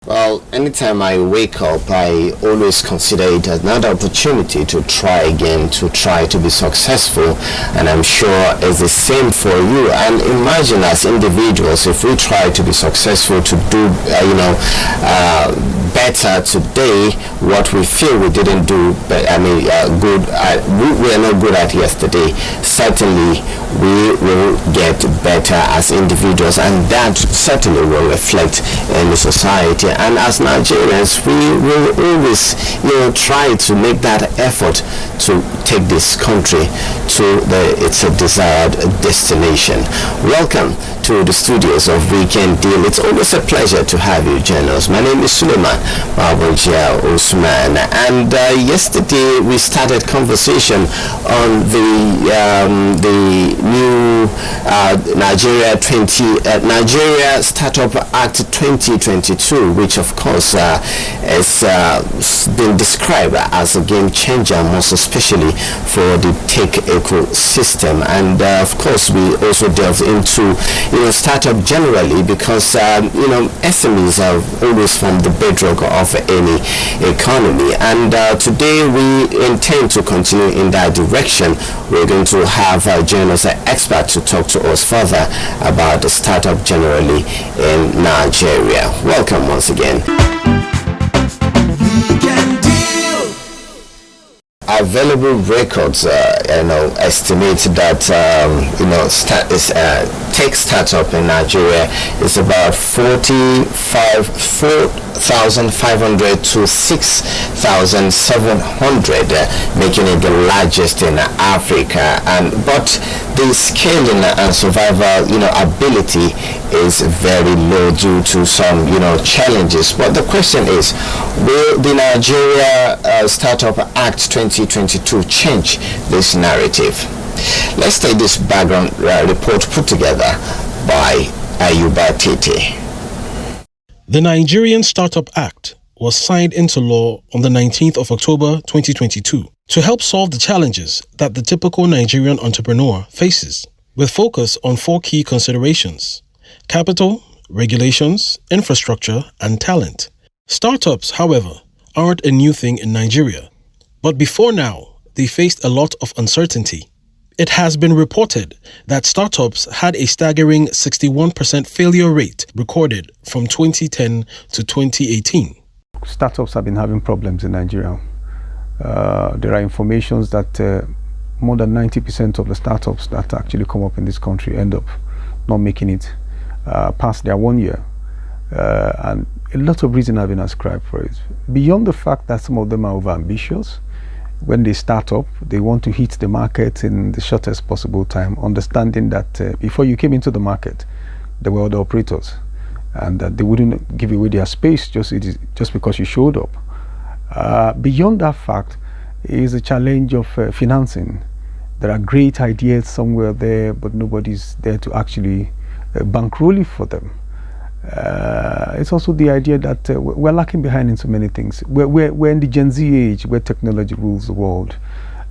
Well, anytime I wake up, I always consider it another opportunity to try again, to try to be successful, and I'm sure it's the same for you. And imagine as individuals, if we try to be successful, to do, better today, what we feel we didn't do, but good, we are not good at yesterday, certainly we will get better as individuals, and that certainly will reflect in the society. And as Nigerians, we will always, try to make that effort to take this country to its desired destination. Welcome to the studios of Weekend Deal. It's always a pleasure to have you join us. My name is Suleiman Abuja Usman, and yesterday we started conversation on the new Nigeria Startup Act 2022, which of course has been described as a game changer, most especially for the tech ecosystem. And of course we also delved into startup generally, because SMEs are always from the bedrock of any economy, and today we intend to continue in that direction. We're going to have join us an expert to talk to us further about the startup generally in Nigeria. Welcome once again. Available records, estimate that tech startup in Nigeria is about 4,500 to 6,700, making it the largest in Africa. But the scaling and survival, ability is very low due to some, challenges. But the question is, will the Nigeria Startup Act 2022 change this narrative? Let's take this background report put together by Ayuba Tete. The Nigerian Startup Act was signed into law on the 19th of October 2022 to help solve the challenges that the typical Nigerian entrepreneur faces, with focus on 4 key considerations: capital, regulations, infrastructure, and talent. Startups, however, aren't a new thing in Nigeria, but before now, they faced a lot of uncertainty. It has been reported that startups had a staggering 61% failure rate recorded from 2010 to 2018. Startups have been having problems in Nigeria. There are informations that more than 90% of the startups that actually come up in this country end up not making it past their 1 year. And a lot of reasons have been ascribed for it. Beyond the fact that some of them are overambitious, when they start up, they want to hit the market in the shortest possible time, understanding that before you came into the market, there were other operators, and that they wouldn't give away their space just because you showed up. Beyond that fact is the challenge of financing. There are great ideas somewhere there, but nobody's there to actually bankroll it for them. It's also the idea that we're lacking behind in so many things. We're in the Gen Z age where technology rules the world,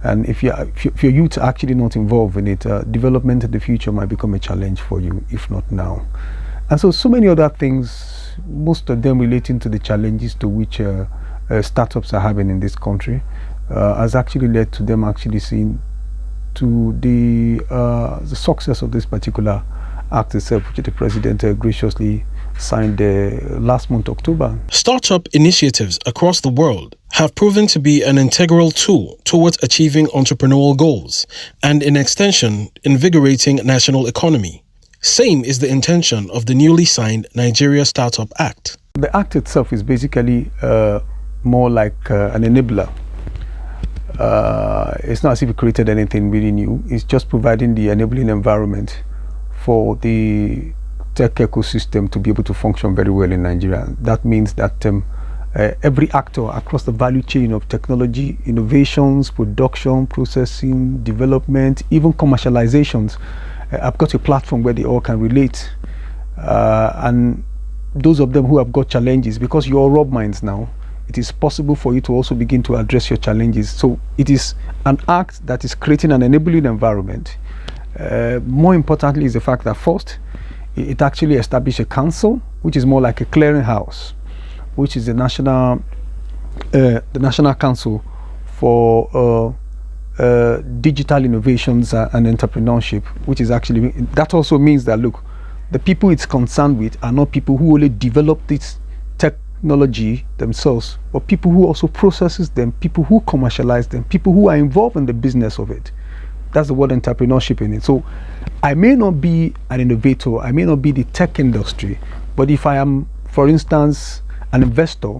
and if your youth are actually not involved in it, development in the future might become a challenge for you, if not now. And so many other things, most of them relating to the challenges to which startups are having in this country, has actually led to them actually seeing to the success of this particular act itself, which the president graciously signed last month, October. Startup initiatives across the world have proven to be an integral tool towards achieving entrepreneurial goals and, in extension, invigorating national economy. Same is the intention of the newly signed Nigeria Startup Act. The act itself is basically more like an enabler. It's not as if it created anything really new. It's just providing the enabling environment for the tech ecosystem to be able to function very well in Nigeria. That means that every actor across the value chain of technology, innovations, production, processing, development, even commercializations, have got a platform where they all can relate. And those of them who have got challenges, because you're Rob Minds now, it is possible for you to also begin to address your challenges. So it is an act that is creating an enabling environment. More importantly is the fact that first, it actually established a council, which is more like a clearinghouse, which is the National Council for Digital Innovations and Entrepreneurship, which is actually, that also means that, look, the people it's concerned with are not people who only develop this technology themselves, but people who also processes them, people who commercialize them, people who are involved in the business of it. That's the word entrepreneurship in it. So I may not be an innovator, I may not be the tech industry, but if I am, for instance, an investor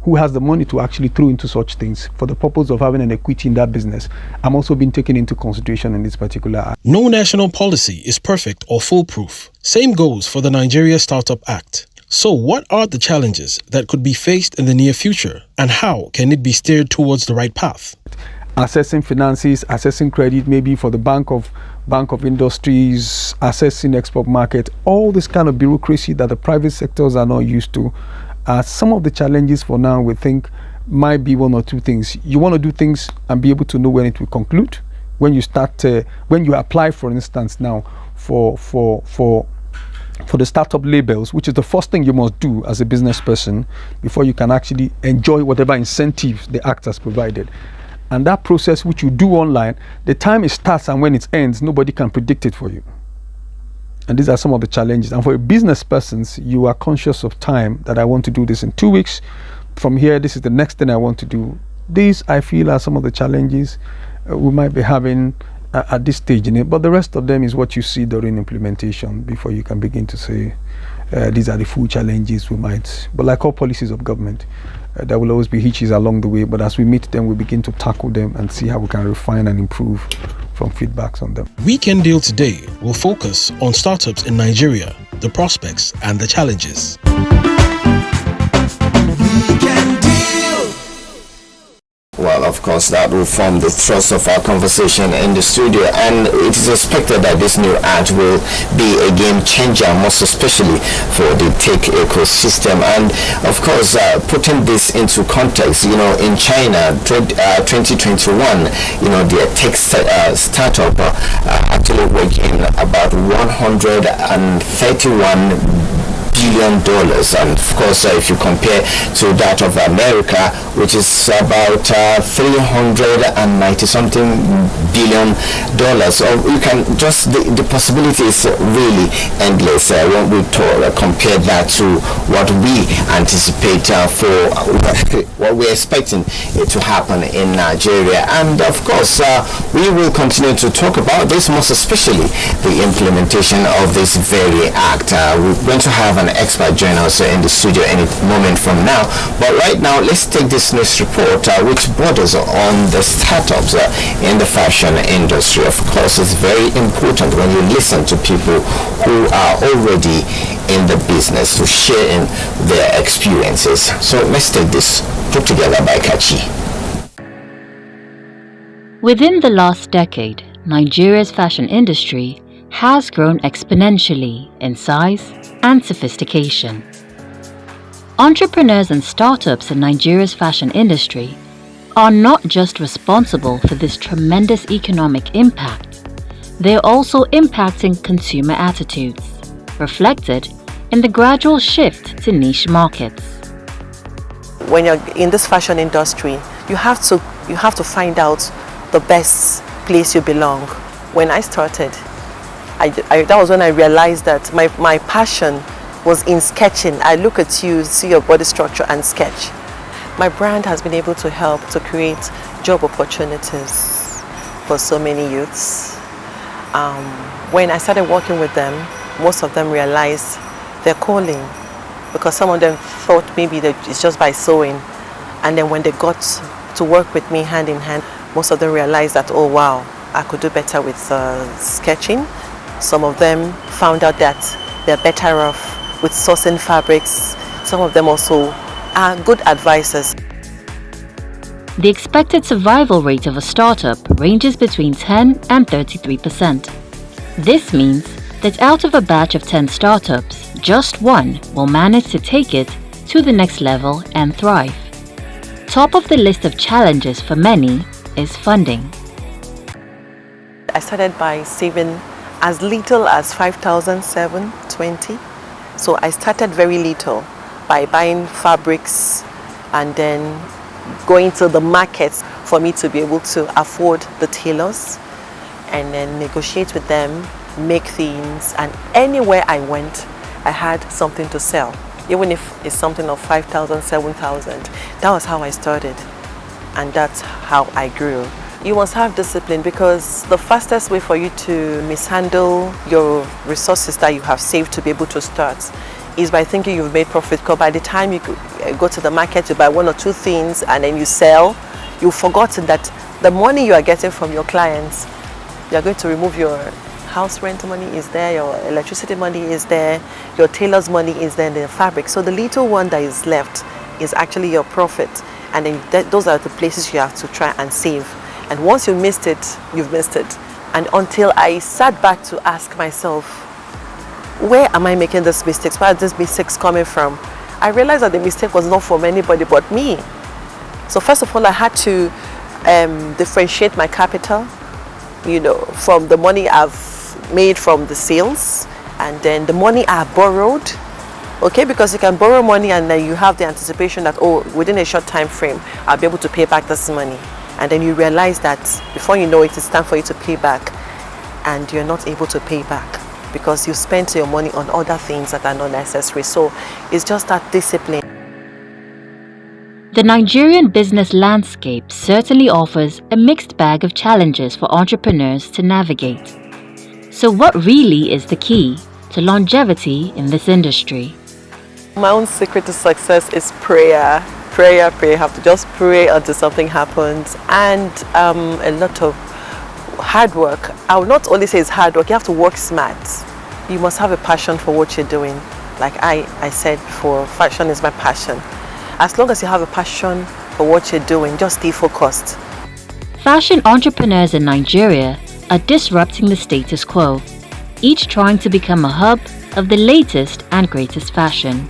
who has the money to actually throw into such things for the purpose of having an equity in that business, I'm also being taken into consideration in this particular act. No national policy is perfect or foolproof. Same goes for the Nigeria Startup Act. So what are the challenges that could be faced in the near future, and how can it be steered towards the right path? Assessing finances, assessing credit, maybe for the Bank of Industries, assessing export market, all this kind of bureaucracy that the private sectors are not used to. Some of the challenges for now, we think, might be one or two things. You want to do things and be able to know when it will conclude. When you start, when you apply, for instance, now for the startup labels, which is the first thing you must do as a business person before you can actually enjoy whatever incentives the act has provided. And that process, which you do online, the time it starts and when it ends, nobody can predict it for you. And these are some of the challenges. And for business persons, you are conscious of time, that I want to do this in 2 weeks. From here, this is the next thing I want to do. These, I feel, are some of the challenges we might be having at this stage in it. But the rest of them is what you see during implementation before you can begin to say, these are the full challenges we might. But like all policies of government, there will always be hitches along the way. But as we meet them, we begin to tackle them and see how we can refine and improve from feedbacks on them. Weekend Deal today will focus on startups in Nigeria, the prospects and the challenges. Well, of course, that will form the thrust of our conversation in the studio, and it is expected that this new act will be a game changer, most especially for the tech ecosystem. And of course, putting this into context, in China, 2021, their tech startup actually working about $131 billion, and of course if you compare to that of America, which is about 390 something billion dollars. So you can just the possibility is really endless when we compare that to what we anticipate for what we're expecting to happen in Nigeria. And of course we will continue to talk about this, most especially the implementation of this very act. We're going to have an expert join us in the studio any moment from now, but right now let's take this news report which borders on the startups in the fashion industry. Of course, it's very important when you listen to people who are already in the business to share in their experiences. So let's take this put together by Kachi. Within the last decade, Nigeria's fashion industry has grown exponentially in size and sophistication. Entrepreneurs and startups in Nigeria's fashion industry are not just responsible for this tremendous economic impact, they're also impacting consumer attitudes, reflected in the gradual shift to niche markets. When you're in this fashion industry, you have to find out the best place you belong. When I started, that was when I realized that my passion was in sketching. I look at you, see your body structure and sketch. My brand has been able to help to create job opportunities for so many youths. When I started working with them, most of them realized their calling because some of them thought maybe that it's just by sewing. And then when they got to work with me hand in hand, most of them realized that, oh wow, I could do better with sketching. Some of them found out that they're better off with sourcing fabrics. Some of them also are good advisors. The expected survival rate of a startup ranges between 10 and 33%. This means that out of a batch of 10 startups, just one will manage to take it to the next level and thrive. Top of the list of challenges for many is funding. I started by saving as little as 5,720. So I started very little by buying fabrics and then going to the markets for me to be able to afford the tailors and then negotiate with them, make things, and anywhere I went, I had something to sell. Even if it's something of 5,000, 7,000, that was how I started, and that's how I grew. You must have discipline, because the fastest way for you to mishandle your resources that you have saved to be able to start is by thinking you've made profit. Because by the time you go to the market, you buy one or two things and then you sell, you've forgotten that the money you are getting from your clients, you're going to remove your house rent money is there, your electricity money is there, your tailor's money is there, and the fabric. So the little one that is left is actually your profit. And then those are the places you have to try and save. And once you missed it, you've missed it. And until I sat back to ask myself, where am I making these mistakes? Where are these mistakes coming from? I realized that the mistake was not from anybody but me. So first of all, I had to differentiate my capital, from the money I've made from the sales, and then the money I borrowed. Okay, because you can borrow money and then you have the anticipation that, oh, within a short time frame, I'll be able to pay back this money. And then you realize that before you know it, it's time for you to pay back, and you're not able to pay back because you spent your money on other things that are not necessary. So it's just that discipline. The Nigerian business landscape certainly offers a mixed bag of challenges for entrepreneurs to navigate. So what really is the key to longevity in this industry? My own secret to success is prayer. Prayer. You have to just pray until something happens, and a lot of hard work. I will not only say it's hard work, you have to work smart. You must have a passion for what you're doing. Like I said before, fashion is my passion. As long as you have a passion for what you're doing, just stay focused. Fashion entrepreneurs in Nigeria are disrupting the status quo, each trying to become a hub of the latest and greatest fashion.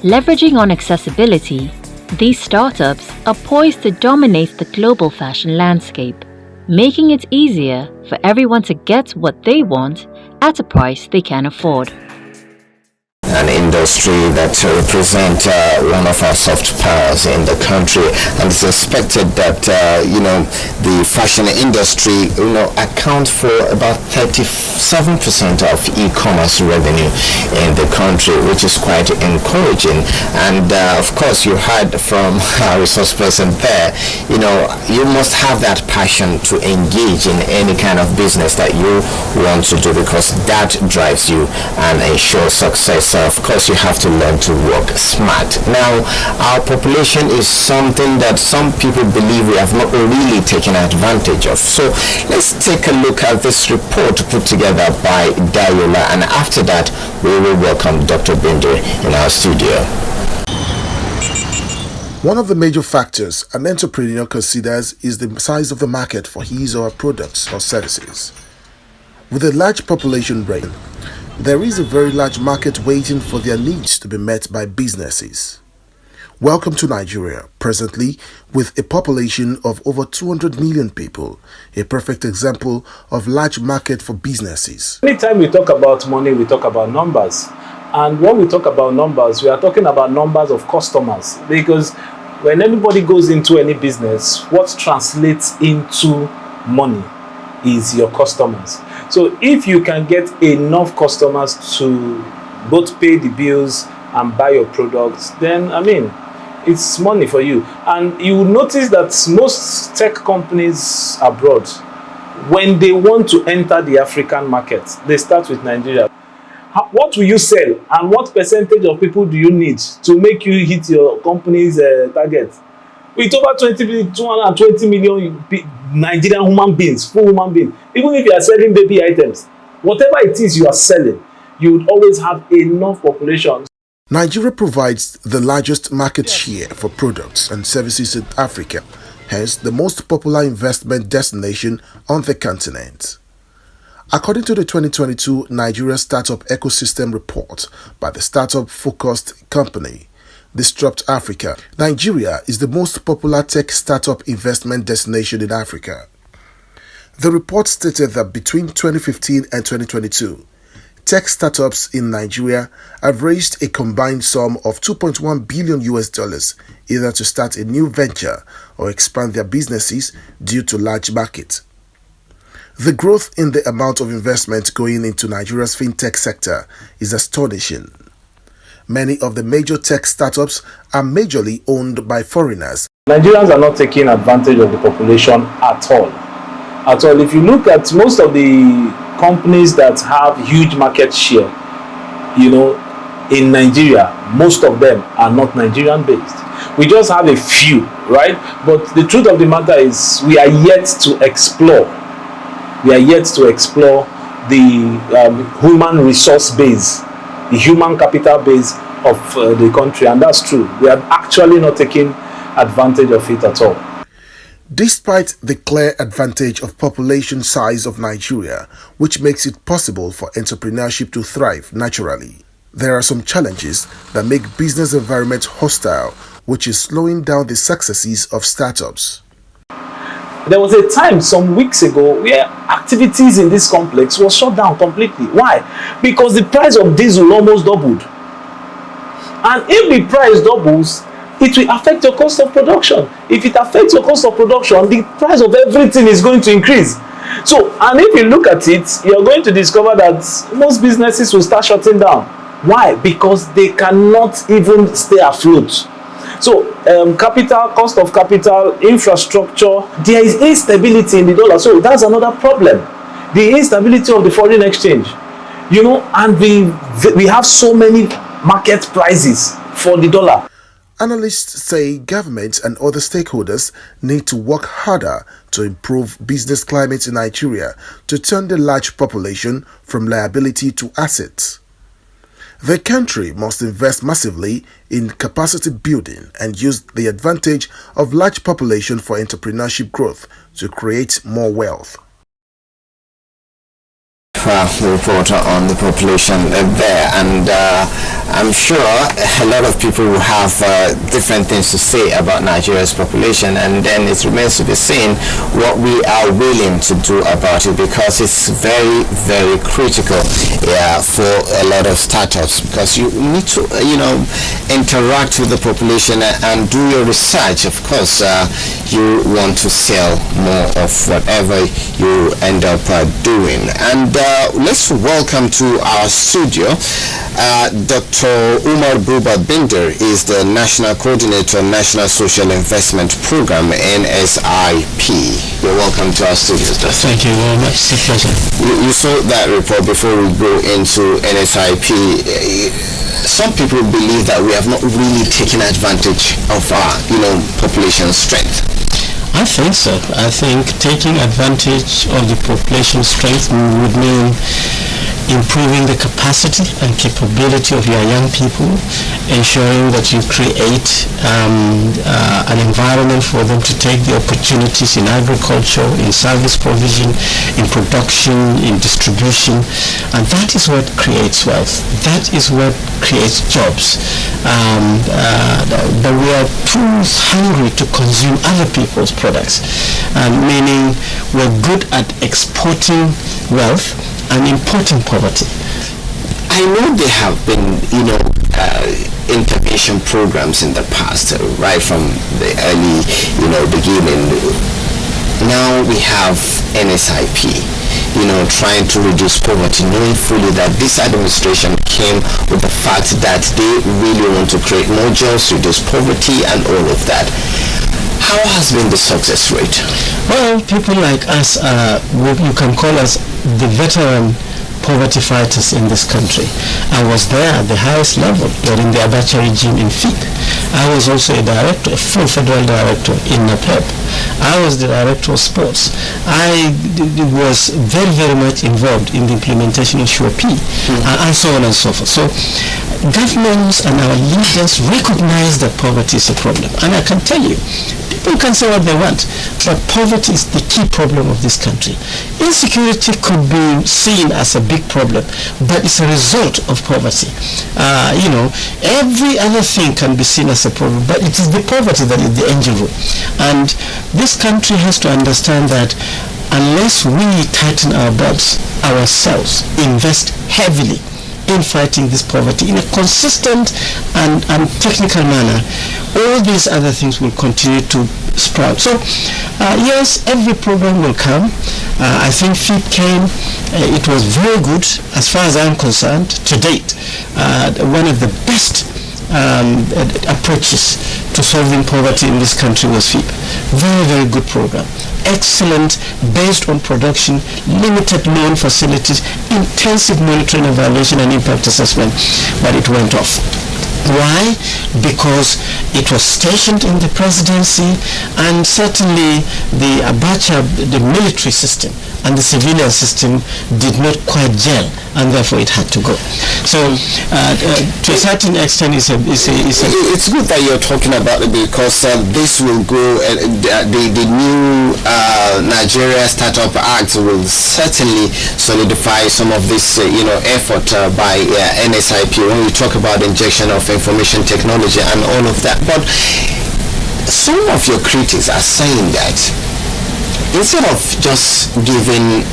Leveraging on accessibility, these startups are poised to dominate the global fashion landscape, making it easier for everyone to get what they want at a price they can afford. An industry that represents one of our soft powers in the country, and it's expected that the fashion industry account for about 37% of e-commerce revenue in the country, which is quite encouraging. And of course, you heard from our resource person there, you must have that passion to engage in any kind of business that you want to do, because that drives you and ensures success. Of course, you have to learn to work smart. Now, our population is something that some people believe we have not really taken advantage of. So let's take a look at this report put together by Dayola, and after that we will welcome Dr. Binder in our studio. One of the major factors an entrepreneur considers is the size of the market for his or her products or services. With a large population rate, there is a very large market waiting for their needs to be met by businesses. Welcome to Nigeria, presently with a population of over 200 million people, a perfect example of large market for businesses. Anytime we talk about money, we talk about numbers. And when we talk about numbers, we are talking about numbers of customers, because when anybody goes into any business, what translates into money is your customers. So if you can get enough customers to both pay the bills and buy your products, then it's money for you. And you will notice that most tech companies abroad, when they want to enter the African market, they start with Nigeria. what will you sell, and what percentage of people do you need to make you hit your company's target? With over 220 million Nigerian human beings, full human beings, even if you are selling baby items, whatever it is you are selling, you would always have enough population. Nigeria provides the largest market share for products and services in Africa, hence the most popular investment destination on the continent. According to the 2022 Nigeria Startup Ecosystem Report by the startup-focused company Disrupt Africa, Nigeria is the most popular tech startup investment destination in Africa. The report stated that between 2015 and 2022, tech startups in Nigeria have raised a combined sum of $2.1 billion either to start a new venture or expand their businesses due to large market. The growth in the amount of investment going into Nigeria's fintech sector is astonishing. Many of the major tech startups are majorly owned by foreigners. Nigerians are not taking advantage of the population at all. At all. If you look at most of the companies that have huge market share, in Nigeria, most of them are not Nigerian based. We just have a few, right? But the truth of the matter is we are yet to explore. We are yet to explore the human resource base, the human capital base of the country, and that's true. We are actually not taking advantage of it at all. Despite the clear advantage of population size of Nigeria, which makes it possible for entrepreneurship to thrive naturally, there are some challenges that make business environment hostile, which is slowing down the successes of startups. There was a time some weeks ago where activities in this complex was shut down completely. Why? Because the price of diesel almost doubled. And if the price doubles, it will affect your cost of production. If it affects your cost of production, the price of everything is going to increase. So, and if you look at it, you're going to discover that most businesses will start shutting down. Why? Because they cannot even stay afloat. So, cost of capital, infrastructure, there is instability in the dollar. So that's another problem. The instability of the foreign exchange, and we have so many market prices for the dollar. Analysts say governments and other stakeholders need to work harder to improve business climate in Nigeria to turn the large population from liability to assets. The country must invest massively in capacity building and use the advantage of large population for entrepreneurship growth to create more wealth. The reporter on the population there, and I'm sure a lot of people will have different things to say about Nigeria's population, and then it remains to be seen what we are willing to do about it, because it's very, very critical for a lot of startups, because you need to interact with the population and do your research. Of course, you want to sell more of whatever you end up doing. And let's welcome to our studio Dr. Umar Buba Binder is the National Coordinator, National Social Investment Programme, NSIP. You're welcome to our studios, Doctor. Thank you very much. It's a pleasure. You saw that report. Before we go into NSIP, some people believe that we have not really taken advantage of our, population strength. I think so. I think taking advantage of the population strength would mean improving the capacity and capability of your young people, ensuring that you create an environment for them to take the opportunities in agriculture, in service provision, in production, in distribution, and that is what creates wealth. That is what creates jobs. But we are too hungry to consume other people's products, meaning we're good at exporting wealth and importing poverty. I know there have been, intervention programs in the past, right from the early, beginning. Now we have NSIP, trying to reduce poverty, knowing fully that this administration came with the fact that they really want to create more jobs, reduce poverty, and all of that. How has been the success rate? Well, people like us, you can call us the veteran poverty fighters in this country. I was there at the highest level during the Abuja regime in FIP. I was also a director, a full federal director in NAPEP. I was the director of sports. I was very, very much involved in the implementation of SURE-P and so on and so forth. So governments and our leaders recognize that poverty is a problem. And I can tell you, people can say what they want, but poverty is the key problem of this country. Insecurity could be seen as a big problem, but it's a result of poverty. Every other thing can be seen as a problem, but it is the poverty that is the engine room. And this country has to understand that unless we tighten our belts ourselves, invest heavily in fighting this poverty in a consistent and technical manner, all these other things will continue to sprout. So yes, every program will come. I think FIP came, it was very good as far as I'm concerned to date. One of the best approaches to solving poverty in this country was FIP. Very, very good program. Excellent, based on production, limited loan facilities, intensive monitoring, evaluation and impact assessment, but it went off. Why? Because it was stationed in the presidency, and certainly the Abuja, the military system and the civilian system did not quite gel, and therefore it had to go. So to a certain extent it's good that you're talking about it, because this will go, the new Nigeria Startup Act will certainly solidify some of this effort by NSIP when we talk about injection of information technology and all of that. But some of your critics are saying that instead of just giving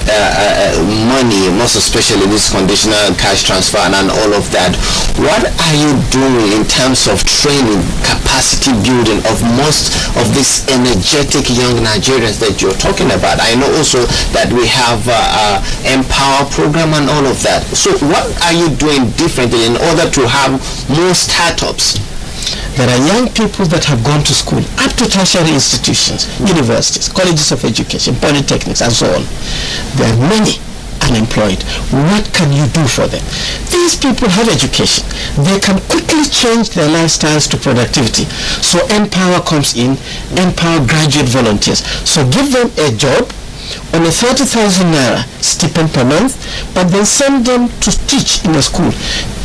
money, most especially this conditional cash transfer and all of that, what are you doing in terms of training, capacity building of most of these energetic young Nigerians that you're talking about? I know also that we have Empower program and all of that. So what are you doing differently in order to have more startups? There are young people that have gone to school, up to tertiary institutions, universities, colleges of education, polytechnics, and so on. There are many unemployed. What can you do for them? These people have education. They can quickly change their lifestyles to productivity. So Empower comes in, Empower graduate volunteers. So give them a job on a 30,000 naira stipend per month, but then send them to teach in a school.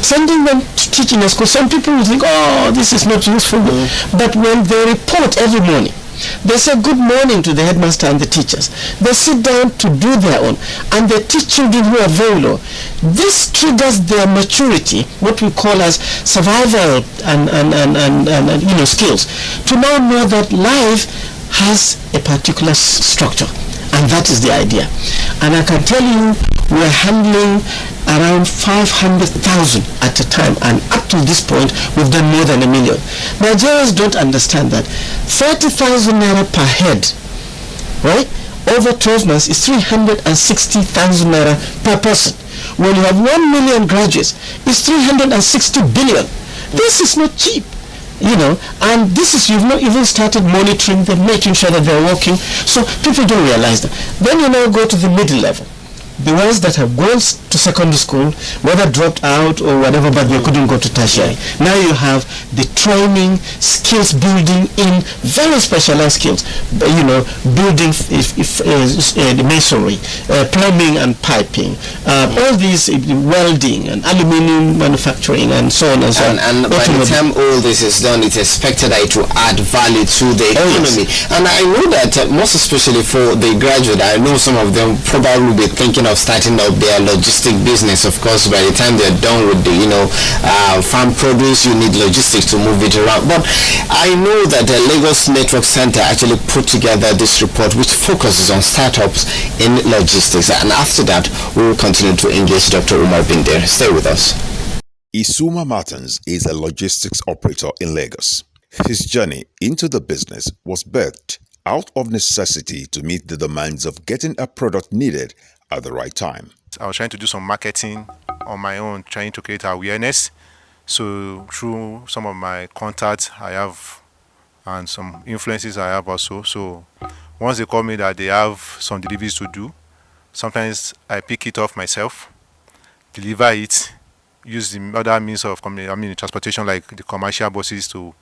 Sending them to teach in a school, some people will think, oh, this is not useful. But when they report every morning, they say good morning to the headmaster and the teachers. They sit down to do their own, and they teach children who are very low. This triggers their maturity, what we call as survival and skills, to now know that life has a particular structure. And that is the idea. And I can tell you, we're handling around 500,000 at a time, and up to this point we've done more than 1 million. Nigerians don't understand that 30,000 naira per head, right, over 12 months is 360,000 naira per person. When you have 1 million graduates, it's 360 billion. This is not cheap. And this is, you've not even started monitoring them, making sure that they're working. So people don't realize that. Then you now go to the middle level. The ones that have gone to secondary school, whether dropped out or whatever, but they couldn't go to tertiary. Now you have the training, skills building in very specialized skills, building the masonry, plumbing and piping, all these, welding and aluminium manufacturing and so on and so on. And by the time all this is done, it's expected that it will add value to the economy. Yes. And I know that most especially for the graduate, I know some of them probably will be thinking of starting up their logistic business. Of course, by the time they're done with the farm produce, you need logistics to move it around. But I know that the Lagos Network Center actually put together this report which focuses on startups in logistics, and after that we will continue to engage Dr. Umar Binder. Stay with us. Isuma Martins is a logistics operator in Lagos. His journey into the business was birthed out of necessity to meet the demands of getting a product needed at the right time. I was trying to do some marketing on my own, trying to create awareness. So through some of my contacts I have and some influences I have also. So once they call me that they have some deliveries to do, sometimes I pick it off myself deliver it, use the other means of transportation like the commercial buses to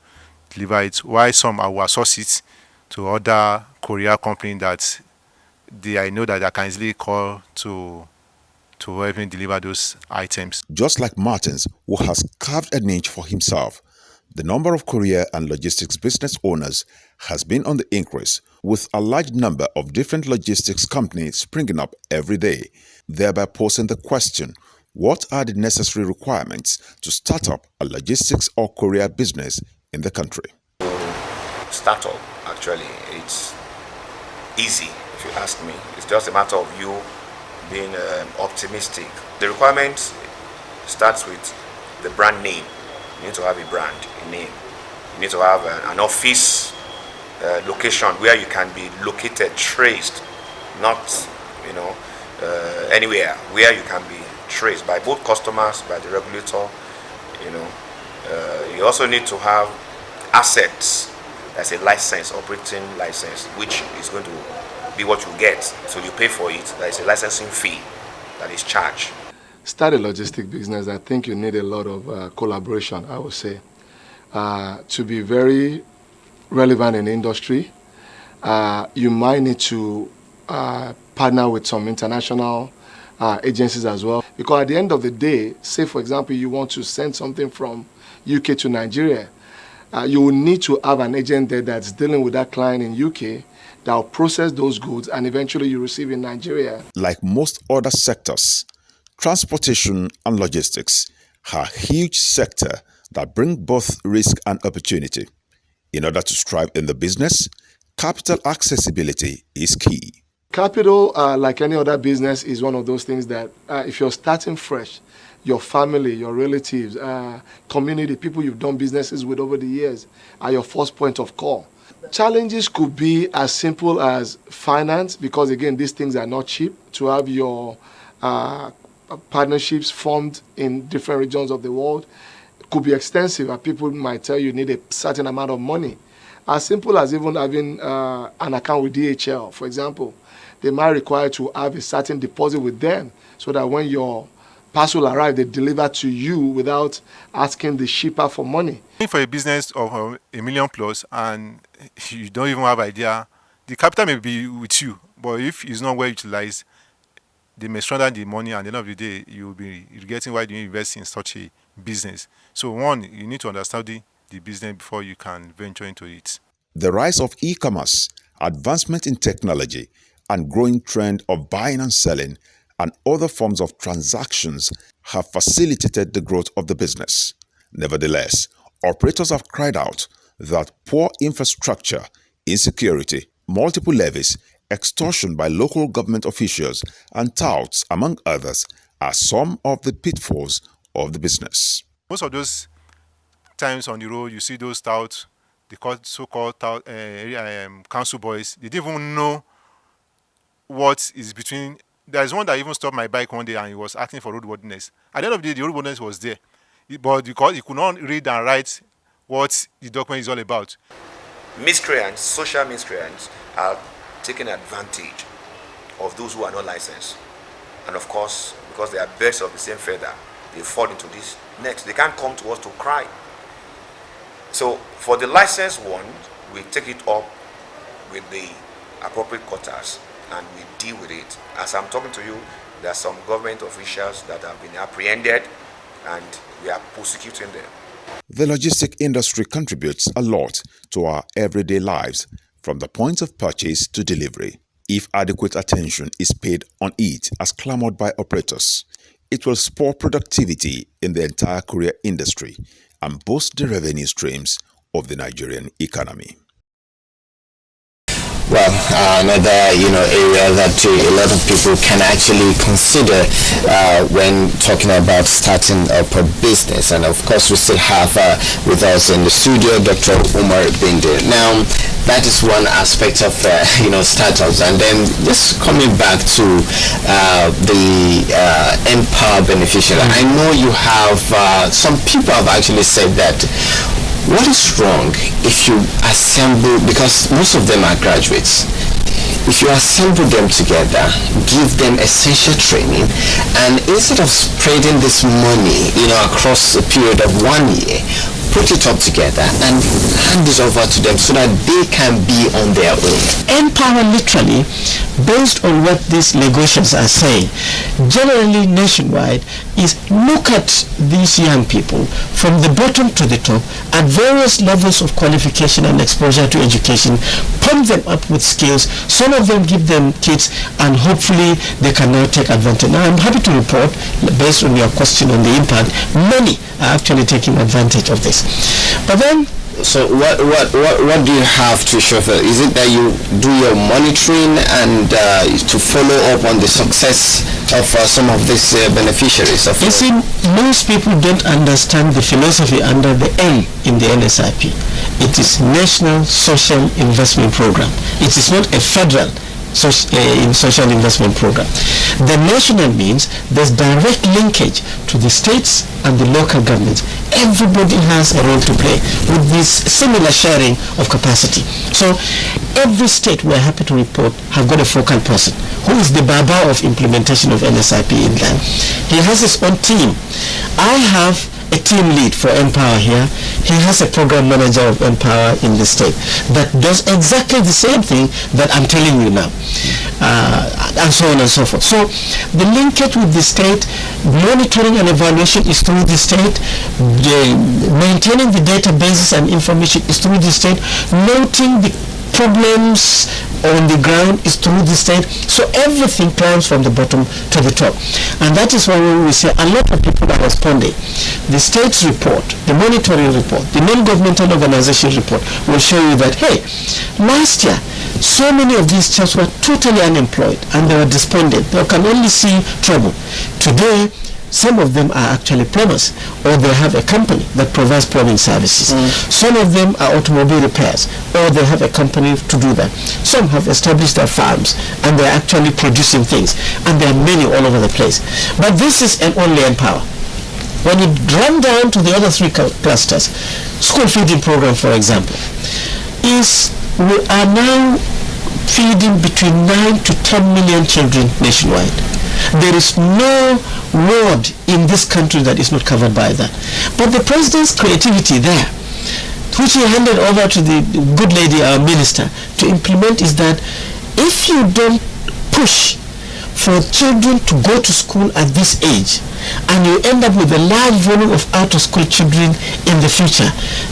deliver it, while some I will outsource it to other courier company that I know that I can easily call to help me deliver those items. Just like Martins, who has carved a niche for himself, the number of courier and logistics business owners has been on the increase, with a large number of different logistics companies springing up every day, thereby posing the question, what are the necessary requirements to start up a logistics or courier business in the country? Startup, actually, it's easy if you ask me. It's just a matter of you being optimistic. The requirement starts with the brand name. You need to have a brand, a name. You need to have an office location where you can be located, traced, not anywhere, where you can be traced by both customers, by the regulator. You also need to have assets. That's a license, operating license, which is going to be what you get. So you pay for it. There is a licensing fee that is charged. Start a logistic business, I think you need a lot of collaboration, I would say. To be very relevant in the industry, you might need to partner with some international agencies as well. Because at the end of the day, say for example, you want to send something from UK to Nigeria, you will need to have an agent there that's dealing with that client in UK that will process those goods and eventually you receive in Nigeria. Like most other sectors, transportation and logistics are a huge sector that bring both risk and opportunity. In order to strive in the business, capital accessibility is key. Capital, like any other business, is one of those things that if you're starting fresh, your family, your relatives, community, people you've done businesses with over the years are your first point of call. Challenges could be as simple as finance, because again, these things are not cheap. To have your partnerships formed in different regions of the world could be extensive, and people might tell you need a certain amount of money. As simple as even having an account with DHL, for example. They might require to have a certain deposit with them so that when your parcel arrives, they deliver to you without asking the shipper for money. For a business of $1 million plus and you don't even have idea, the capital may be with you, but if it's not well utilized, they may surrender the money, and at the end of the day, you'll be getting why do you invest in such a business. So one, you need to understand the business before you can venture into it. The rise of e-commerce, advancement in technology, and growing trend of buying and selling and other forms of transactions have facilitated the growth of the business. Nevertheless, operators have cried out that poor infrastructure, insecurity, multiple levies, extortion by local government officials, and touts, among others, are some of the pitfalls of the business. Most of those times on the road, you see those touts, the so-called council boys, they didn't even know what is between. There's one that even stopped my bike one day and he was asking for roadworthiness. At the end of the day, the roadworthiness was there, but because he could not read and write what the document is all about. Miscreants, social miscreants, are taking advantage of those who are not licensed. And of course, because they are birds of the same feather, they fall into this net. They can't come to us to cry. So for the licensed one, we take it up with the appropriate quotas and we deal with it. As I'm talking to you, there are some government officials that have been apprehended and we are prosecuting them. The logistic industry contributes a lot to our everyday lives, from the point of purchase to delivery. If adequate attention is paid on it as clamored by operators, it will spur productivity in the entire courier industry and boost the revenue streams of the Nigerian economy. Well, another area that a lot of people can actually consider when talking about starting up a business, and of course we still have with us in the studio Dr. Umar Binde. Now, that is one aspect of startups, and then just coming back to the Empower beneficiary. I know you have some people have actually said that. What is wrong if you assemble, because most of them are graduates, if you assemble them together, give them essential training, and instead of spreading this money, across a period of 1 year, put it all together and hand it over to them so that they can be on their own. Empower literally, based on what these negotiations are saying, generally nationwide, is look at these young people from the bottom to the top at various levels of qualification and exposure to education, pump them up with skills, some of them give them kits, and hopefully they can now take advantage. Now I'm happy to report, based on your question on the impact, many are actually taking advantage of this. But then, so what do you have to show for? Is it that you do your monitoring and to follow up on the success of some of these beneficiaries? You see, most people don't understand the philosophy under the N in the NSIP. It is National Social Investment Program. It is not a federal social investment program. The national means there's direct linkage to the states and the local governments. Everybody has a role to play with this similar sharing of capacity. So every state, we're happy to report, have got a focal person who is the baba of implementation of NSIP in land. He has his own team. I have a team lead for Empower here. He has a program manager of Empower in the state that does exactly the same thing that I'm telling you now, and so on and so forth. So the linkage with the state, monitoring and evaluation is through the state, maintaining the databases and information is through the state, noting the problems on the ground is through the state. So everything climbs from the bottom to the top. And that is why when we say a lot of people are responding. The state's report, the monitoring report, the non-governmental organization report will show you that, hey, last year, so many of these children were totally unemployed and they were despondent. They can only see trouble. Today, some of them are actually plumbers, or they have a company that provides plumbing services. Some of them are automobile repairs, or they have a company to do that. Some have established their farms and they're actually producing things, and there are many all over the place. But this is only Empower. When you run down to the other three clusters, school feeding program, for example, we are now feeding between 9 to 10 million children nationwide. There is no ward in this country that is not covered by that. But the president's creativity there, which he handed over to the good lady, our minister, to implement, is that if you don't push for children to go to school at this age, and you end up with a large volume of out-of-school children in the future,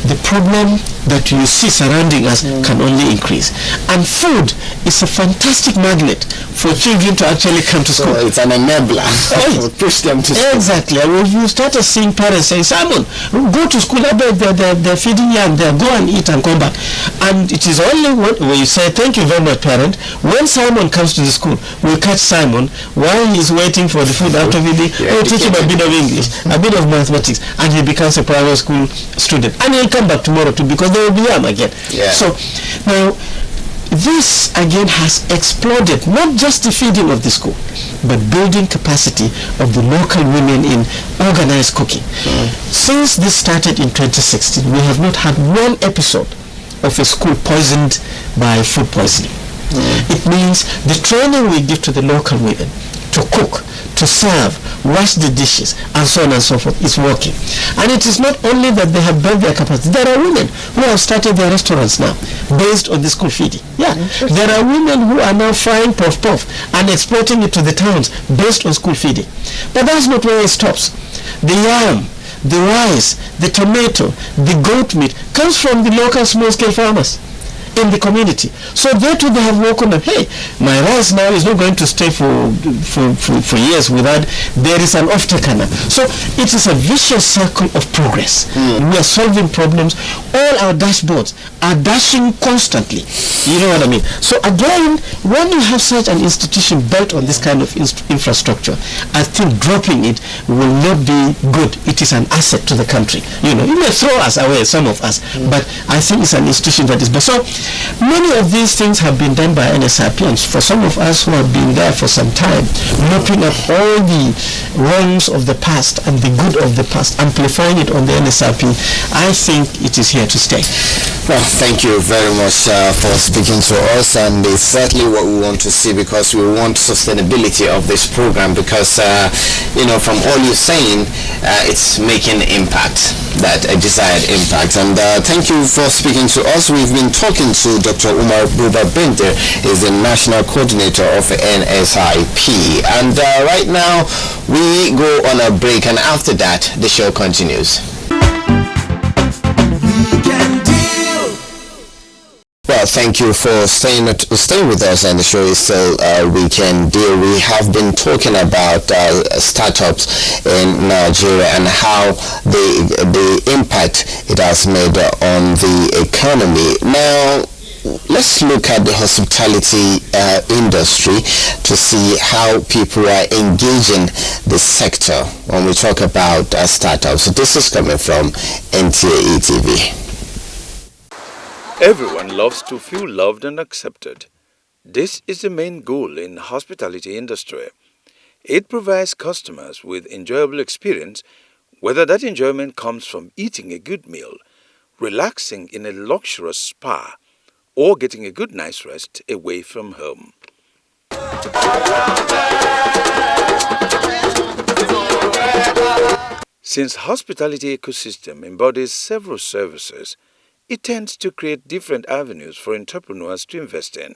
the problem that you see surrounding us can only increase. And food is a fantastic magnet for children to actually come to school. So it's an enabler to push them to school. Exactly. And when you started seeing parents saying, Simon, go to school, they're feeding young, go and eat and come back. And it is only when you say, thank you very much, parent, when Simon comes to the school, we'll catch Simon while he's waiting for the food out of it. We'll teach him a bit of English, a bit of mathematics, and he becomes a private school student. And he'll come back tomorrow too, because they will be young again. So now this again has exploded, not just the feeding of the school, but building capacity of the local women in organized cooking. Since this started in 2016, we have not had one episode of a school poisoned by food poisoning. It means the training we give to the local women to cook, to serve, wash the dishes, and so on and so forth is working. And it is not only that they have built their capacity. There are women who have started their restaurants now based on the school feeding. There are women who are now frying puff and exporting it to the towns based on school feeding. But that's not where it stops. The yam, the rice, the tomato, the goat meat comes from the local small-scale farmers in the community. So they too, they have woken up, hey, my rice now is not going to stay for years without, there is an off-taker now. So it is a vicious circle of progress. We are solving problems. All our dashboards are dashing constantly. You know what I mean? So again, when you have such an institution built on this kind of infrastructure, I think dropping it will not be good. It is an asset to the country. You know, you may throw us away, some of us, but I think it's an institution that is best. So many of these things have been done by NSIP, and for some of us who have been there for some time, mopping up all the wrongs of the past and the good of the past, amplifying it on the NSIP, I think it is here to stay. Well, thank you very much for speaking to us, and it's certainly what we want to see, because we want sustainability of this program, because from all you're saying, it's making impact, that a desired impact. And thank you for speaking to us. We've been talking to Dr. Umar Buba Binter, is the national coordinator of NSIP, and right now we go on a break, and after that the show continues. Well, thank you for staying with us, and the show is still We Can Deal. We have been talking about startups in Nigeria and how the impact it has made on the economy. Now, let's look at the hospitality industry to see how people are engaging the sector when we talk about startups. This is coming from NTA TV. Everyone loves to feel loved and accepted. This is the main goal in the hospitality industry. It provides customers with enjoyable experience, whether that enjoyment comes from eating a good meal, relaxing in a luxurious spa, or getting a good night's rest away from home. Since hospitality ecosystem embodies several services, it tends to create different avenues for entrepreneurs to invest in.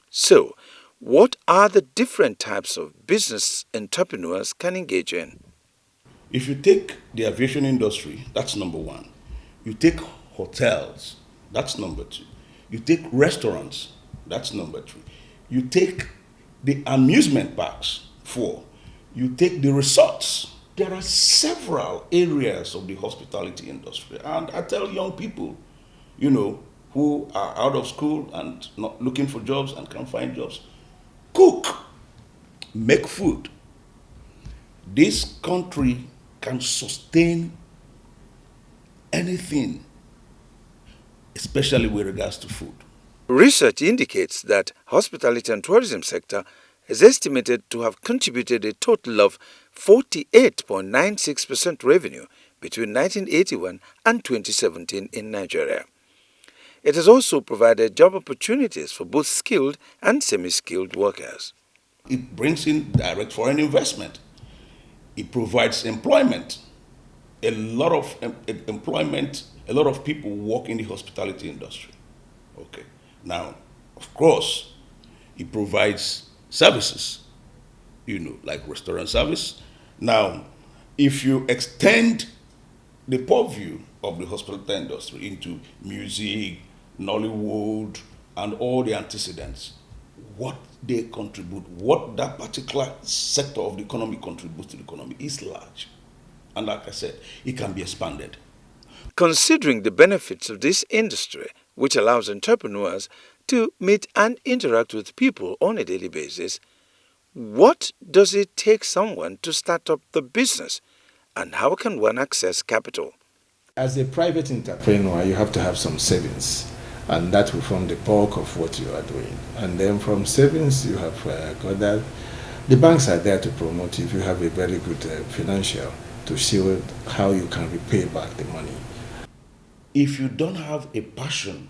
So, what are the different types of business entrepreneurs can engage in? If you take the aviation industry, that's number one. You take hotels, that's number two. You take restaurants, that's number three. You take the amusement parks, 4. You take the resorts. There are several areas of the hospitality industry. And I tell young people, who are out of school and not looking for jobs and can't find jobs, cook, make food. This country can sustain anything, especially with regards to food. Research indicates that hospitality and tourism sector is estimated to have contributed a total of 48.96% revenue between 1981 and 2017 in Nigeria. It has also provided job opportunities for both skilled and semi-skilled workers. It brings in direct foreign investment. It provides employment. A lot of employment, a lot of people work in the hospitality industry. Okay. Now, of course, it provides services, like restaurant service. Now, if you extend the purview of the hospitality industry into music, Nollywood, and all the antecedents, what they contribute, what that particular sector of the economy contributes to the economy is large. And like I said, it can be expanded. Considering the benefits of this industry, which allows entrepreneurs to meet and interact with people on a daily basis, what does it take someone to start up the business, and how can one access capital? As a private entrepreneur, you have to have some savings, and that will form the bulk of what you are doing. And then from savings, you have got that. The banks are there to promote if you have a very good financial to see how you can repay back the money. If you don't have a passion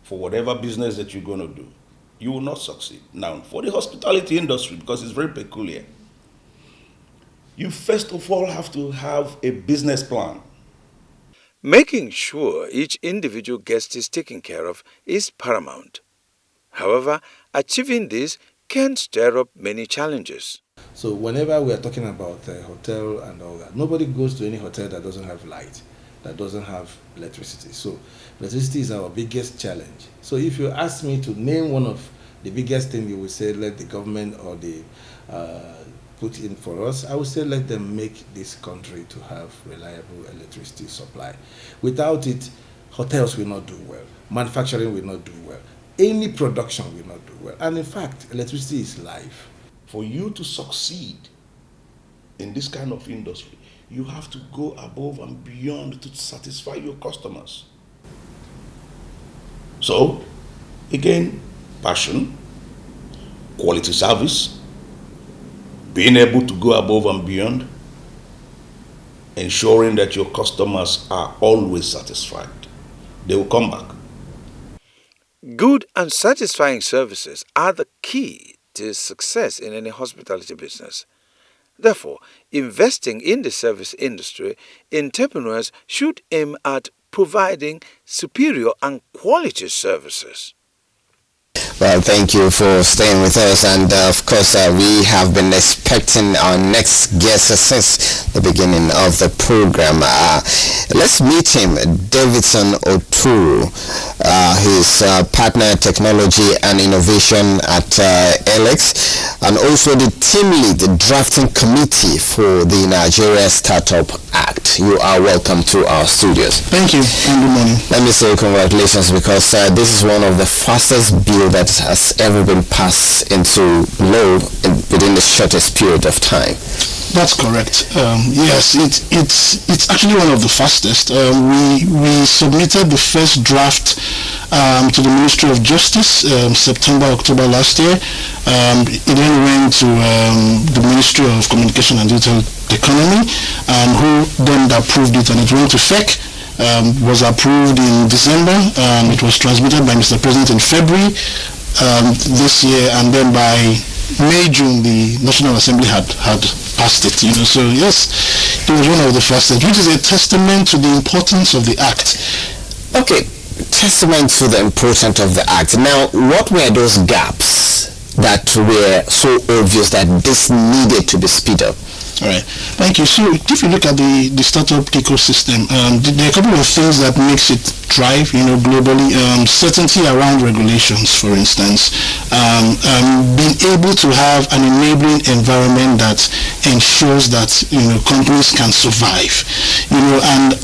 for whatever business that you're going to do, you will not succeed. Now, for the hospitality industry, because it's very peculiar, you first of all have to have a business plan. Making sure each individual guest is taken care of is paramount. However, achieving this can stir up many challenges. So whenever we are talking about a hotel and all that, nobody goes to any hotel that doesn't have light, that doesn't have electricity. So electricity is our biggest challenge. So if you ask me to name one of the biggest things, you would say let the government or the put in for us, I would say let them make this country to have reliable electricity supply. Without it, hotels will not do well, manufacturing will not do well, any production will not do well. And in fact, electricity is life. For you to succeed in this kind of industry, you have to go above and beyond to satisfy your customers. So, again, passion, quality service, being able to go above and beyond, ensuring that your customers are always satisfied. they will come back. Good and satisfying services are the key to success in any hospitality business. Therefore, investing in the service industry, entrepreneurs should aim at providing superior and quality services. Well, thank you for staying with us, and of course we have been expecting our next guest since the beginning of the program. Let's meet him, Davidson Oturu. He's partner technology and innovation at Alex, and also the team lead, the drafting committee for the Nigeria Startup Act. You are welcome to our studios. Thank you, and good morning. Let me say congratulations, because this is one of the fastest bill that has ever been passed into law within the shortest period of time. That's correct. Yes, it's actually one of the fastest. We submitted the first draft to the Ministry of Justice September, October last year. It then went to the Ministry of Communication and Digital Economy, who then approved it, and it went to FEC. Was approved in December. It was transmitted by Mr. President in February this year, and then by May, June, the National Assembly had passed it. So yes, it was one of the fastest, which is a testament to the importance of the Act. Okay, testament to the importance of the Act. Now, what were those gaps that were so obvious that this needed to be speed up? All right, thank you. So if you look at the startup ecosystem, there are a couple of things that makes it thrive, globally. Certainty around regulations, for instance, being able to have an enabling environment that ensures that companies can survive, and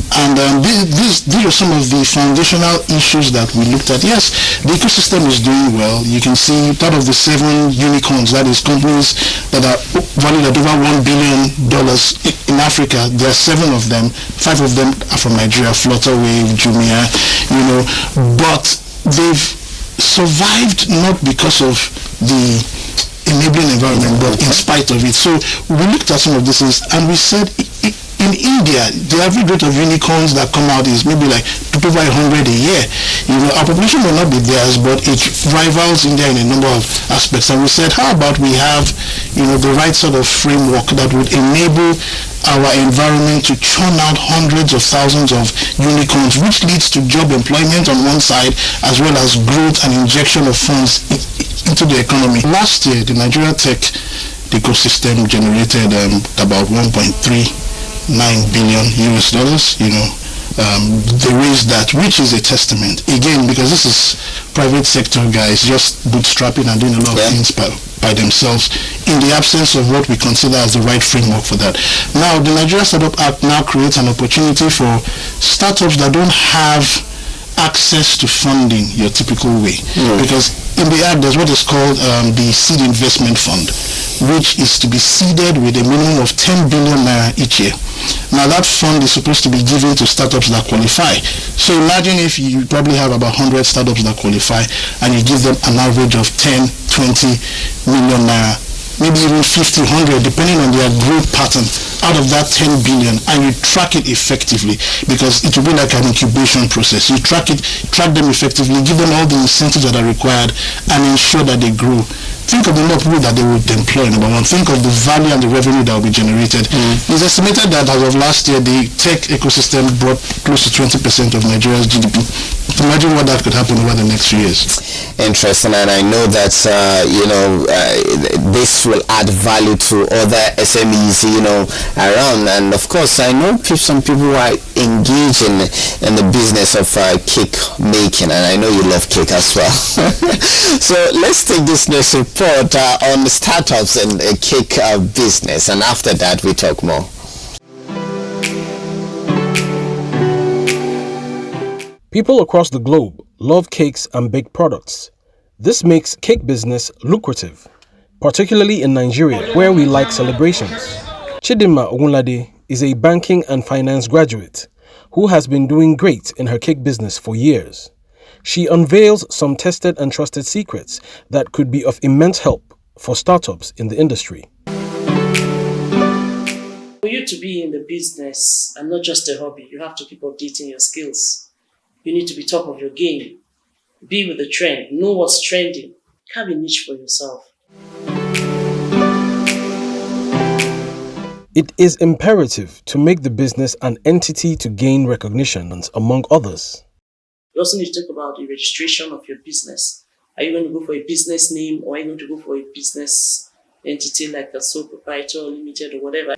these are some of the foundational issues that we looked at. Yes, the ecosystem is doing well. You can see part of the 7 unicorns, that is companies that are valued at over $1 billion in Africa. There are 7 of them. 5 of them are from Nigeria: Flutterwave, Jumia, but they've survived not because of the enabling environment, but in spite of it. So we looked at some of these things, and we said in India, the average rate of unicorns that come out is maybe like over 100 a year. Our population may not be theirs, but it rivals India in a number of aspects. And we said, how about we have, the right sort of framework that would enable our environment to churn out hundreds of thousands of unicorns, which leads to job employment on one side, as well as growth and injection of funds into the economy. Last year, the Nigeria tech ecosystem generated about $1.39 billion US dollars. They raised that, which is a testament, again, because this is private sector guys just bootstrapping and doing a lot of things by themselves in the absence of what we consider as the right framework for that. Now, the Nigeria Startup Act now creates an opportunity for startups that don't have access to funding your typical way, because in the Act there's what is called the Seed Investment Fund, which is to be seeded with a minimum of 10 billion naira each year. Now that fund is supposed to be given to startups that qualify. So imagine if you probably have about 100 startups that qualify, and you give them an average of 10, 20 million naira, maybe even 50, 100, depending on their growth pattern, out of that 10 billion, and you track it effectively, because it will be like an incubation process. You track them effectively, give them all the incentives that are required, and ensure that they grow. Think of the number of people that they would employ, number one. Think of the value and the revenue that will be generated. It's estimated that as of last year, the tech ecosystem brought close to 20% of Nigeria's GDP. Imagine what that could happen over the next few years. Interesting, and I know that this will add value to other SMEs, around. And of course, I know some people who are engaged in the business of cake making, and I know you love cake as well. So let's take this next report on startups and cake business, and after that we talk more. People across the globe love cakes and baked products. This makes cake business lucrative, particularly in Nigeria, where we like celebrations. Chidinma Ogunlade is a banking and finance graduate who has been doing great in her cake business for years. She unveils some tested and trusted secrets that could be of immense help for startups in the industry. For you to be in the business and not just a hobby, you have to keep updating your skills. You need to be top of your game. Be with the trend. Know what's trending. Have a niche for yourself. It is imperative to make the business an entity to gain recognition, among others. You also need to talk about the registration of your business. Are you going to go for a business name, or are you going to go for a business entity like a sole proprietor or limited or whatever?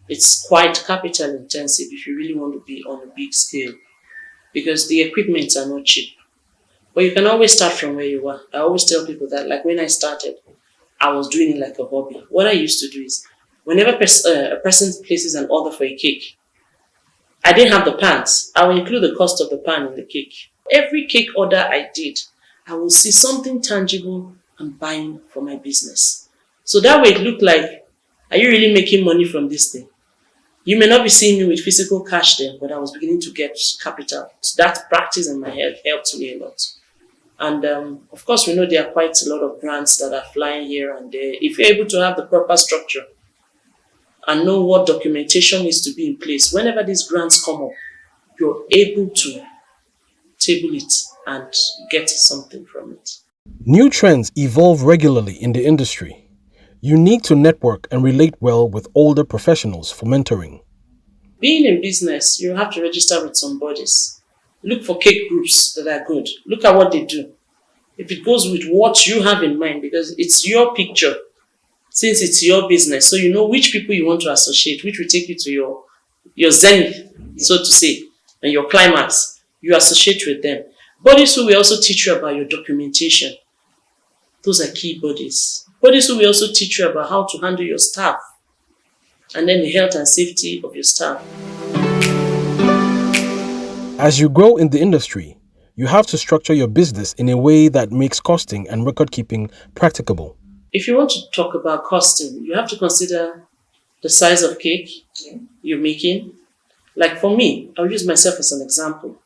It's quite capital intensive if you really want to be on a big scale, because the equipment are not cheap. But you can always start from where you are. I always tell people that, like when I started, I was doing it like a hobby. What I used to do is, whenever a person places an order for a cake, I didn't have the pans. I will include the cost of the pan in the cake. Every cake order I did, I will see something tangible I'm buying for my business. So that way it looked like, are you really making money from this thing? You may not be seeing me with physical cash then, but I was beginning to get capital. So that practice in my head helped me a lot. And of course, we know there are quite a lot of brands that are flying here and there. If you're able to have the proper structure and know what documentation needs to be in place, whenever these grants come up, you're able to table it and get something from it. New trends evolve regularly in the industry. You need to network and relate well with older professionals for mentoring. Being in business, you have to register with some bodies. Look for cake groups that are good. Look at what they do. If it goes with what you have in mind, because it's your picture, since it's your business, so you know which people you want to associate, which will take you to your zenith, so to say, and your climax. You associate with them. Bodies who will also teach you about your documentation. Those are key bodies. Bodies who will also teach you about how to handle your staff, and then the health and safety of your staff. As you grow in the industry, you have to structure your business in a way that makes costing and record keeping practicable. If you want to talk about costing, you have to consider the size of cake you're making. Like for me, I'll use myself as an example.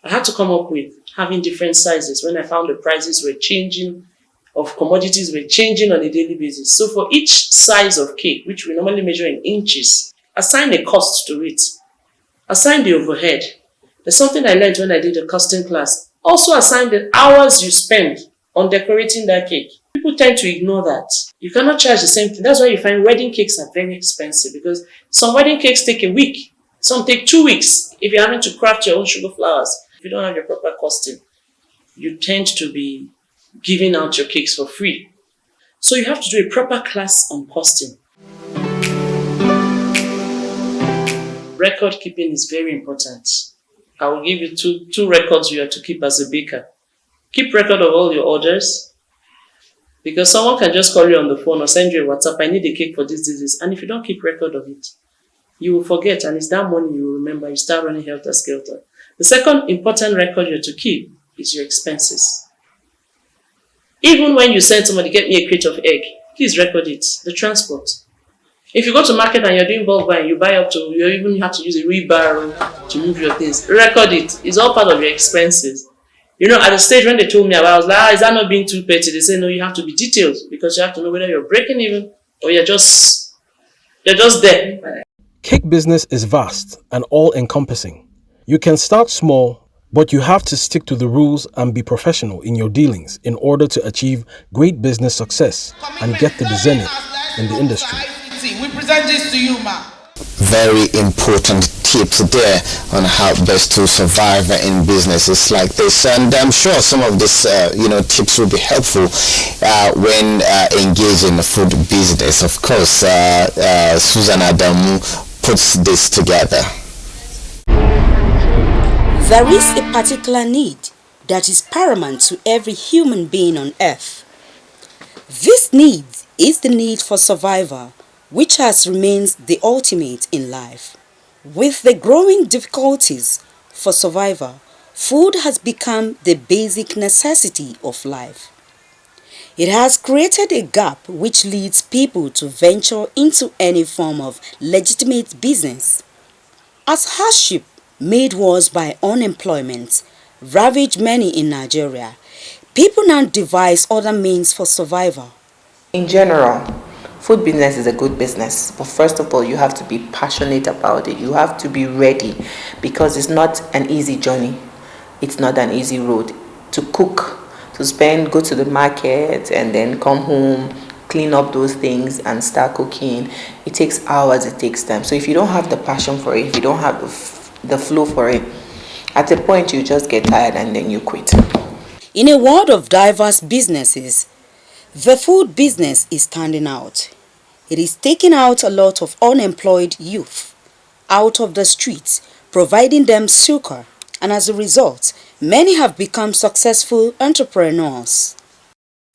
I had to come up with having different sizes when I found the prices were changing, of commodities were changing on a daily basis. So for each size of cake, which we normally measure in inches, assign a cost to it. Assign the overhead. There's something I learned when I did a costing class. Also assign the hours you spend on decorating that cake. People tend to ignore that. You cannot charge the same thing. That's why you find wedding cakes are very expensive, because some wedding cakes take a week. Some take 2 weeks if you're having to craft your own sugar flowers. If you don't have your proper costing, you tend to be giving out your cakes for free. So you have to do a proper class on costing. Record keeping is very important. I will give you two records you have to keep as a baker. Keep record of all your orders, because someone can just call you on the phone or send you a WhatsApp, I need a cake for this. And if you don't keep record of it, you will forget, and it's that money you will remember. You start running helter-skelter. The second important record you have to keep is your expenses. Even when you send somebody, get me a crate of egg, please record it, the transport. If you go to market and you're doing bulk buying, you buy up to, you even have to use a wheelbarrow to move your things. Record it. It's all part of your expenses. You know, at the stage when they told me about it, I was like, is that not being too petty? They say, no, you have to be detailed, because you have to know whether you're breaking even or you're just there. Cake business is vast and all-encompassing. You can start small, but you have to stick to the rules and be professional in your dealings in order to achieve great business success and get to the zenith in the industry. We present this to you, ma. Very important tips there on how best to survive in businesses like this, and I'm sure some of these tips will be helpful when engaged in the food business. Of course, Susan Adamu puts this together. There is a particular need that is paramount to every human being on earth. This need is the need for survival, which has remained the ultimate in life. With the growing difficulties for survival, food has become the basic necessity of life. It has created a gap which leads people to venture into any form of legitimate business. As hardship made worse by unemployment ravaged many in Nigeria, people now devise other means for survival. In general, Food business is a good business, but first of all, you have to be passionate about it. You have to be ready, because it's not an easy journey. It's not an easy road to cook, go to the market and then come home, clean up those things and start cooking. It takes hours, it takes time. So if you don't have the passion for it, if you don't have the flow for it, at a point you just get tired and then you quit. In a world of diverse businesses, the food business is standing out. It is taking out a lot of unemployed youth out of the streets, providing them succor, and as a result, many have become successful entrepreneurs.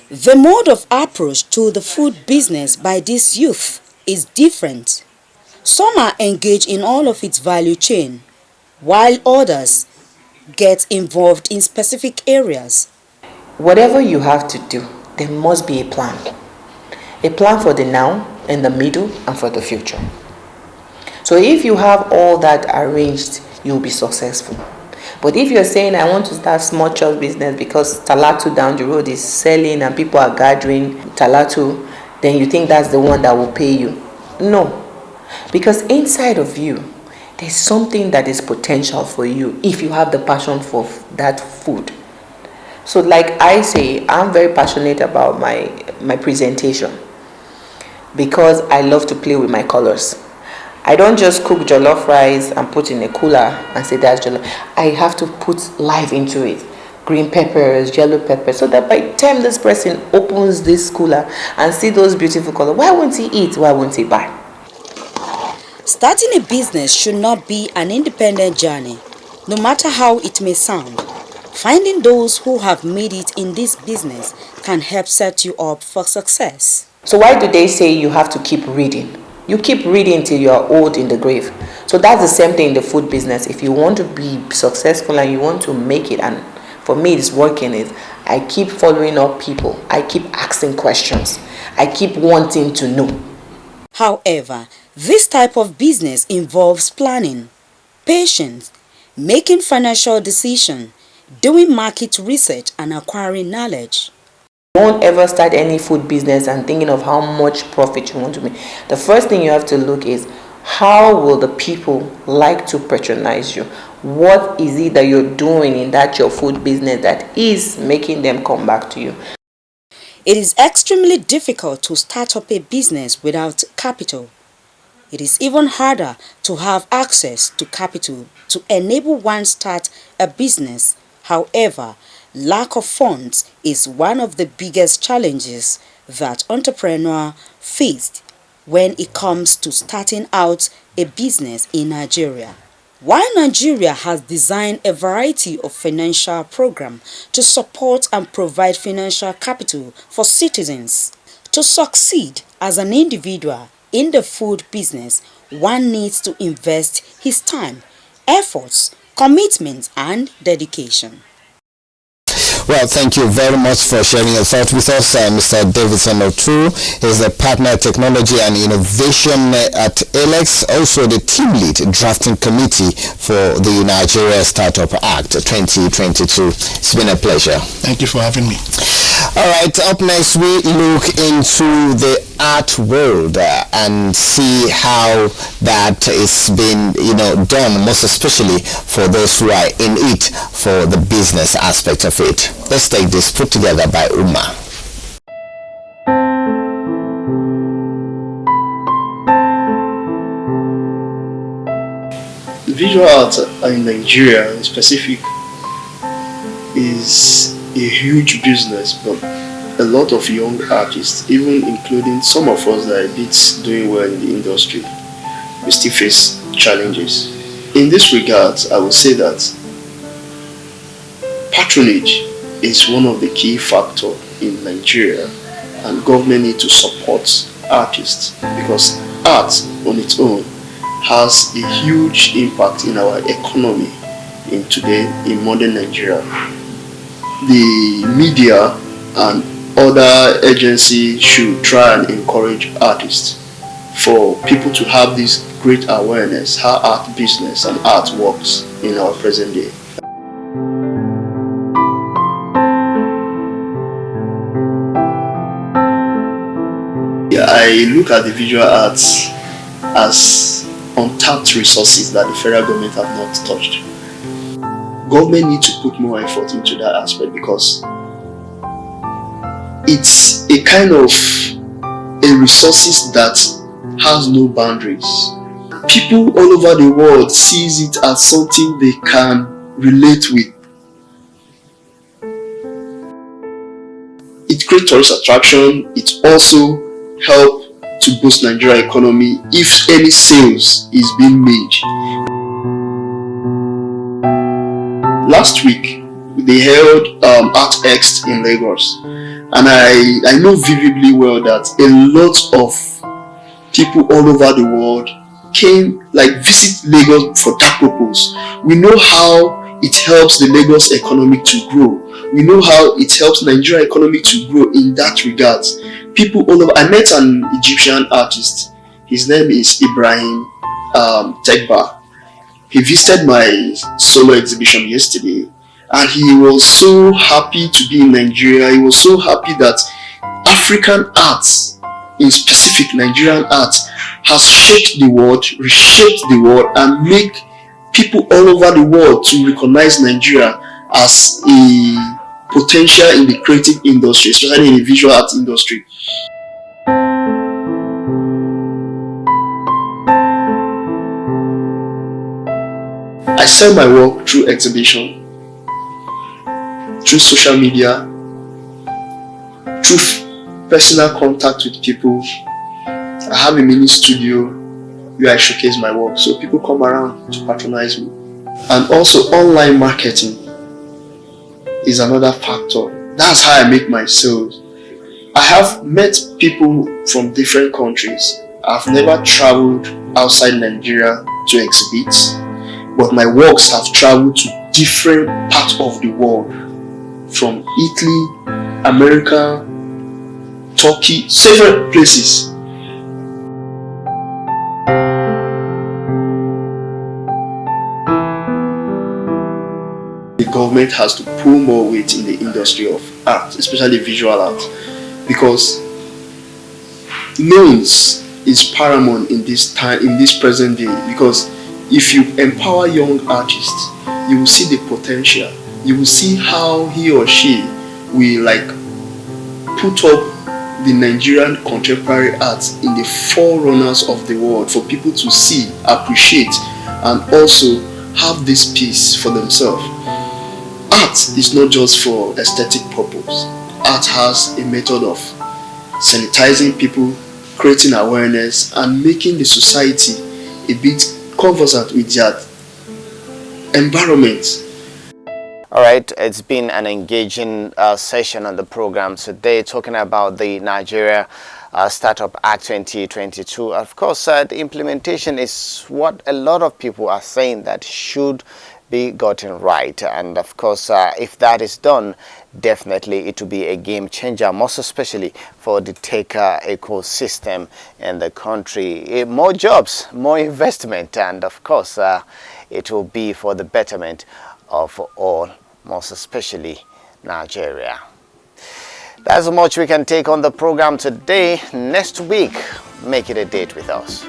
The mode of approach to the food business by this youth is different. Some are engaged in all of its value chain, while others get involved in specific areas. Whatever you have to do, there must be a plan. A plan for the now, in the middle, and for the future. So if you have all that arranged, you'll be successful. But if you're saying, I want to start small church business because Talatu down the road is selling and people are gathering Talatu, then you think that's the one that will pay you. No. Because inside of you, there's something that is potential for you if you have the passion for that food. So like I say, I'm very passionate about my presentation because I love to play with my colors. I don't just cook jollof rice and put in a cooler and say that's jollof. I have to put life into it. Green peppers, yellow peppers, so that by the time this person opens this cooler and see those beautiful colors, why won't he eat? Why won't he buy? Starting a business should not be an independent journey, no matter how it may sound. Finding those who have made it in this business can help set you up for success. So why do they say you have to keep reading? You keep reading till you are old in the grave. So that's the same thing in the food business. If you want to be successful and you want to make it, and for me it's working, is I keep following up people. I keep asking questions. I keep wanting to know. However, this type of business involves planning, patience, making financial decisions, doing market research, and acquiring knowledge. Don't ever start any food business and thinking of how much profit you want to make. The first thing you have to look is, how will the people like to patronize you? What is it that you're doing in that your food business that is making them come back to you? It is extremely difficult to start up a business without capital. It is even harder to have access to capital to enable one start a business. However, lack of funds is one of the biggest challenges that entrepreneurs faced when it comes to starting out a business in Nigeria. While Nigeria has designed a variety of financial programs to support and provide financial capital for citizens, to succeed as an individual in the food business, one needs to invest his time, efforts, commitment, and dedication. Well, thank you very much for sharing your thoughts with us, Mr. Davidson Otu. He's a partner technology and innovation at Alex, also the team lead drafting committee for the Nigeria Startup Act 2022. It's been a pleasure. Thank you for having me. All right, up next we look into the art world and see how that is being done, most especially for those who are in it for the business aspect of it. Let's take this, put together by Uma. Visual art in Nigeria in specific is a huge business, but a lot of young artists, even including some of us that are a bit doing well in the industry, we still face challenges. In this regard, I would say that patronage is one of the key factors in Nigeria, and government need to support artists because art on its own has a huge impact in our economy in modern Nigeria. The media and other agencies should try and encourage artists for people to have this great awareness how art business and art works in our present day. I look at the visual arts as untapped resources that the federal government have not touched. Government need to put more effort into that aspect because it's a kind of a resources that has no boundaries. People all over the world sees it as something they can relate with. It creates tourist attraction. It also helps to boost Nigeria economy if any sales is being made. Last week, they held ArtX in Lagos, and I know vividly well that a lot of people all over the world came, visit Lagos for that purpose. We know how it helps the Lagos economy to grow. We know how it helps Nigeria economy to grow in that regard. People all over. I met an Egyptian artist. His name is Ibrahim Tegba. He visited my solo exhibition yesterday, and he was so happy to be in Nigeria. He was so happy that African arts, in specific Nigerian arts, has shaped the world, reshaped the world, and make people all over the world to recognize Nigeria as a potential in the creative industry, especially in the visual arts industry. I sell my work through exhibition, through social media, through personal contact with people. I have a mini studio where I showcase my work, so people come around to patronize me. And also online marketing is another factor. That's how I make my sales. I have met people from different countries. I've never traveled outside Nigeria to exhibit, but my works have traveled to different parts of the world, from Italy, America, Turkey, several places. The government has to pull more weight in the industry of art, especially visual art, because loans is paramount in this time, in this present day. Because if you empower young artists, you will see the potential. You will see how he or she will put up the Nigerian contemporary arts in the forerunners of the world for people to see, appreciate, and also have this piece for themselves. Art is not just for aesthetic purpose. Art has a method of sanitizing people, creating awareness, and making the society a bit conversant with their environment. All right, it's been an engaging session on the program today, talking about the Nigeria Startup Act 2022. Of course, the implementation is what a lot of people are saying that should be gotten right. And of course, if that is done, definitely it will be a game changer, most especially for the tech ecosystem in the country. More jobs, more investment, and of course, it will be for the betterment of all, most especially Nigeria. That's how much we can take on the program today. Next week, make it a date with us.